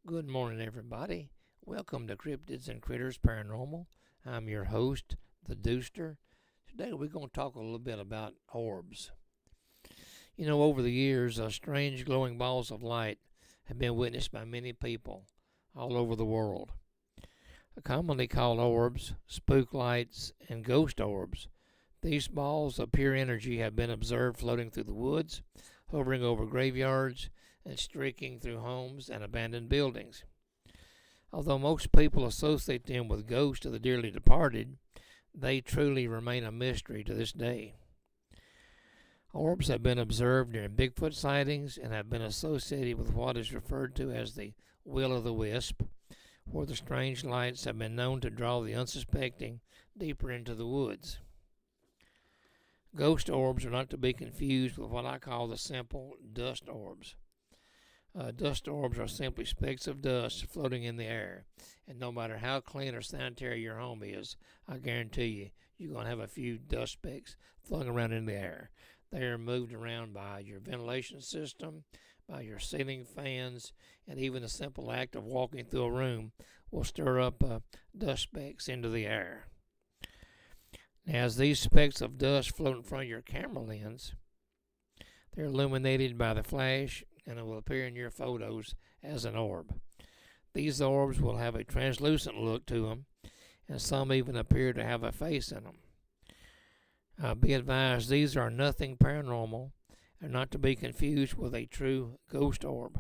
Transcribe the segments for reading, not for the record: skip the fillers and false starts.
Good morning, everybody. Welcome to Cryptids and Critters Paranormal. I'm your host, the Deuster. Today we're going to talk a little bit about orbs. Over the years, strange glowing balls of light have been witnessed by many people all over the world. Commonly called orbs, spook lights, and ghost orbs, these balls of pure energy have been observed floating through the woods, hovering over graveyards, and streaking through homes and abandoned buildings. Although most people associate them with ghosts of the dearly departed, they truly remain a mystery to this day. Orbs have been observed during Bigfoot sightings and have been associated with what is referred to as the will o' the wisp, where the strange lights have been known to draw the unsuspecting deeper into the woods. Ghost orbs are not to be confused with what I call the simple dust orbs. Dust orbs are simply specks of dust floating in the air, and no matter how clean or sanitary your home is, I guarantee you're going to have a few dust specks floating around in the air. They are moved around by your ventilation system, by your ceiling fans, and even the simple act of walking through a room will stir up dust specks into the air. Now, as these specks of dust float in front of your camera lens, they're illuminated by the flash and it will appear in your photos as an orb. These orbs will have a translucent look to them, and some even appear to have a face in them. Be advised, these are nothing paranormal and not to be confused with a true ghost orb.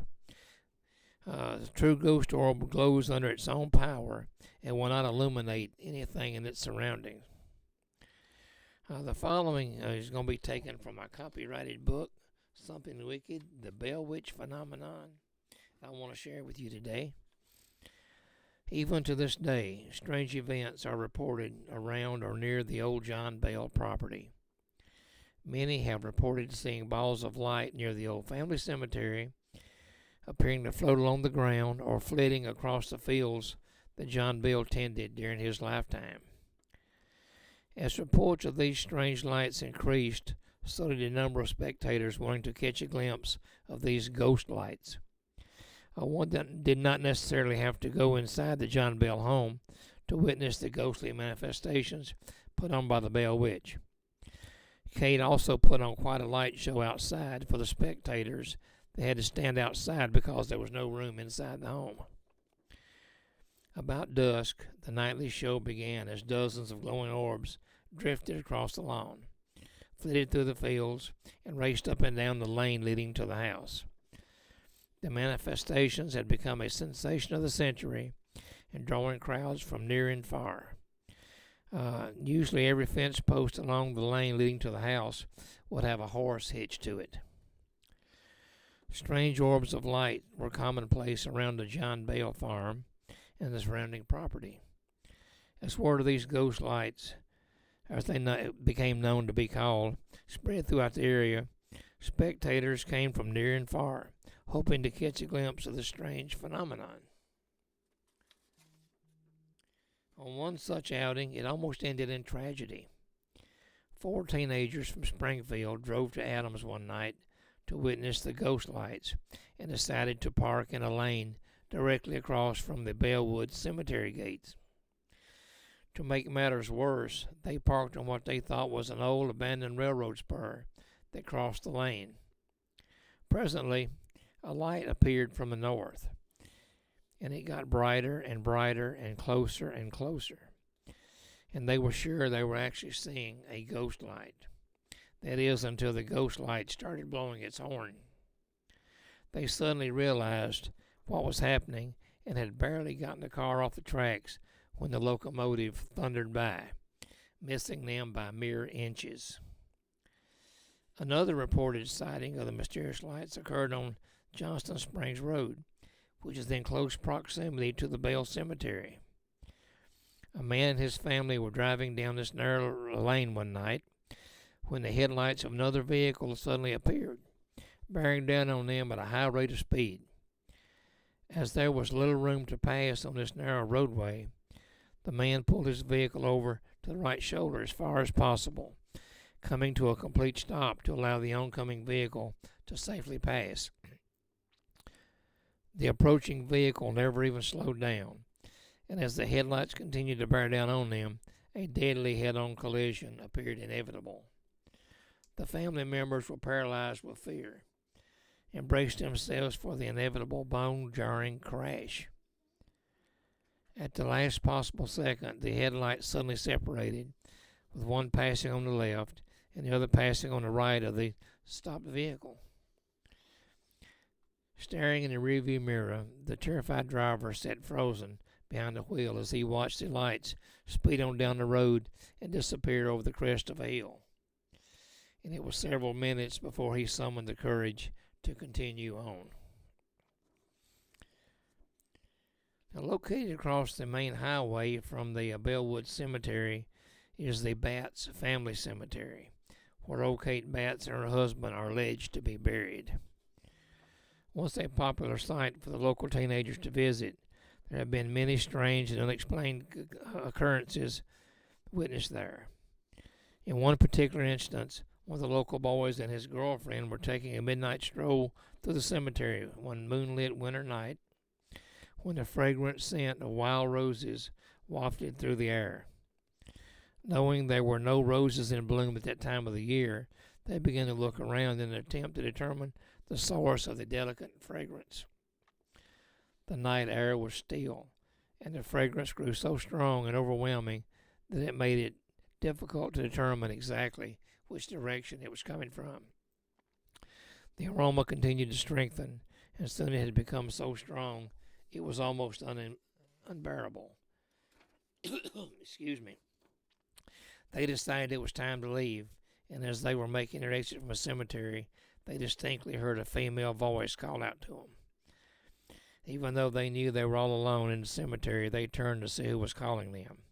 The true ghost orb glows under its own power and will not illuminate anything in its surroundings. The following is going to be taken from my copyrighted book, Something Wicked, the Bell Witch Phenomenon, I want to share with you today. Even to this day, strange events are reported around or near the old John Bell property. Many have reported seeing balls of light near the old family cemetery, appearing to float along the ground or flitting across the fields that John Bell tended during his lifetime. As reports of these strange lights increased, so did the number of spectators wanting to catch a glimpse of these ghost lights. One did not necessarily have to go inside the John Bell home to witness the ghostly manifestations put on by the Bell Witch. Kate also put on quite a light show outside for the spectators. They had to stand outside because there was no room inside the home. About dusk, the nightly show began as dozens of glowing orbs drifted across the lawn, flitted through the fields, and raced up and down the lane leading to the house. The manifestations had become a sensation of the century and drawing crowds from near and far. Usually every fence post along the lane leading to the house would have a horse hitched to it. Strange orbs of light were commonplace around the John Bell farm and the surrounding property. As word of these ghost lights, as they became known to be called, spread throughout the area, spectators came from near and far, hoping to catch a glimpse of the strange phenomenon. On one such outing, it almost ended in tragedy. 4 teenagers from Springfield drove to Adams one night to witness the ghost lights and decided to park in a lane directly across from the Bellwood Cemetery gates. To make matters worse, they parked on what they thought was an old abandoned railroad spur that crossed the lane. Presently, a light appeared from the north, and it got brighter and brighter and closer, and they were sure they were actually seeing a ghost light. That is, until the ghost light started blowing its horn. They suddenly realized what was happening and had barely gotten the car off the tracks when the locomotive thundered by, missing them by mere inches. Another reported sighting of the mysterious lights occurred on Johnston Springs Road, which is in close proximity to the Bell Cemetery. A man and his family were driving down this narrow lane one night when the headlights of another vehicle suddenly appeared, bearing down on them at a high rate of speed. As there was little room to pass on this narrow roadway, the man pulled his vehicle over to the right shoulder as far as possible, coming to a complete stop to allow the oncoming vehicle to safely pass. The approaching vehicle never even slowed down, and as the headlights continued to bear down on them, a deadly head-on collision appeared inevitable. The family members were paralyzed with fear and braced themselves for the inevitable bone-jarring crash. At the last possible second, the headlights suddenly separated, with one passing on the left and the other passing on the right of the stopped vehicle. Staring in the rearview mirror, the terrified driver sat frozen behind the wheel as he watched the lights speed on down the road and disappear over the crest of a hill. And it was several minutes before he summoned the courage to continue on. Now, located across the main highway from the Bellwood Cemetery is the Batts Family Cemetery, where old Kate Batts and her husband are alleged to be buried. Once a popular site for the local teenagers to visit, there have been many strange and unexplained occurrences witnessed there. In one particular instance, one of the local boys and his girlfriend were taking a midnight stroll through the cemetery one moonlit winter night when the fragrant scent of wild roses wafted through the air. Knowing there were no roses in bloom at that time of the year, they began to look around in an attempt to determine the source of the delicate fragrance. The night air was still, and the fragrance grew so strong and overwhelming that it made it difficult to determine exactly which direction it was coming from. The aroma continued to strengthen, and soon it had become so strong it was almost unbearable. Excuse me. They decided it was time to leave, and as they were making their exit from a cemetery, they distinctly heard a female voice call out to them. Even though they knew they were all alone in the cemetery, they turned to see who was calling them.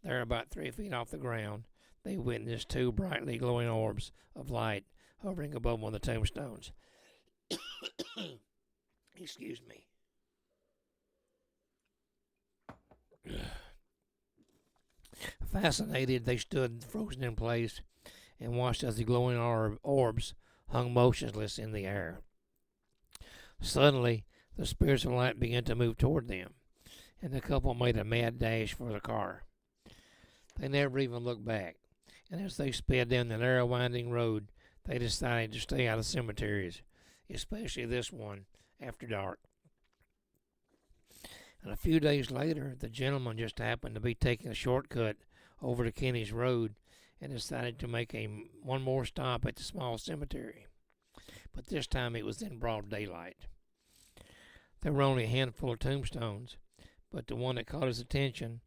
There, about 3 feet off the ground, they witnessed two brightly glowing orbs of light hovering above one of the tombstones. Excuse me. Fascinated, they stood frozen in place and watched as the glowing orbs hung motionless in the air. Suddenly, the spirits of light began to move toward them, and the couple made a mad dash for the car. They never even looked back, and as they sped down the narrow winding road, they decided to stay out of cemeteries, especially this one, after dark. And a few days later, the gentleman just happened to be taking a shortcut over to Kenny's Road and decided to make one more stop at the small cemetery. But this time it was in broad daylight. There were only a handful of tombstones, but the one that caught his attention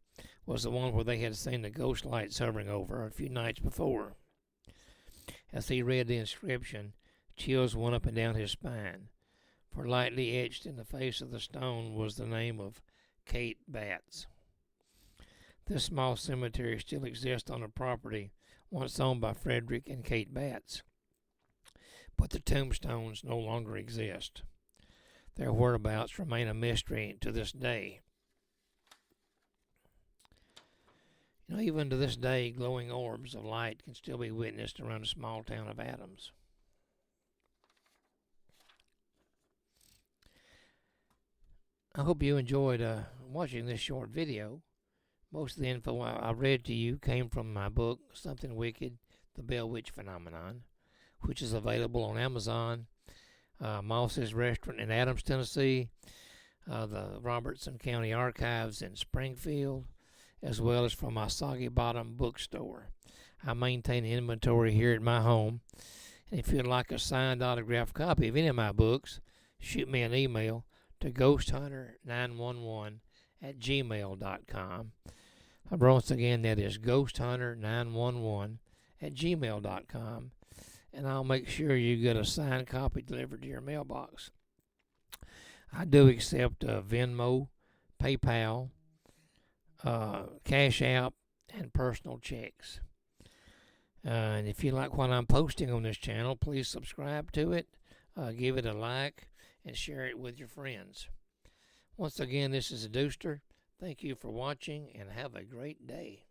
was the one where they had seen the ghost lights hovering over a few nights before. As he read the inscription, chills went up and down his spine, for lightly etched in the face of the stone was the name of Kate Batts. This small cemetery still exists on a property once owned by Frederick and Kate Batts, but the tombstones no longer exist. Their whereabouts remain a mystery to this day. Even to this day, glowing orbs of light can still be witnessed around the small town of Adams. I hope you enjoyed watching this short video. Most of the info I read to you came from my book, Something Wicked, The Bell Witch Phenomenon, which is available on Amazon, Moss's Restaurant in Adams, Tennessee, the Robertson County Archives in Springfield, as well as from my Soggy Bottom bookstore. I maintain an inventory here at my home, and if you'd like a signed autographed copy of any of my books, shoot me an email to ghosthunter911@gmail.com. Once again, that is ghosthunter911@gmail.com, and I'll make sure you get a signed copy delivered to your mailbox. I do accept Venmo, PayPal, Cash App, and personal checks. And if you like what I'm posting on this channel, please subscribe to it, give it a like, and share it with your friends. Once again, this is a Dooster. Thank you for watching, and have a great day.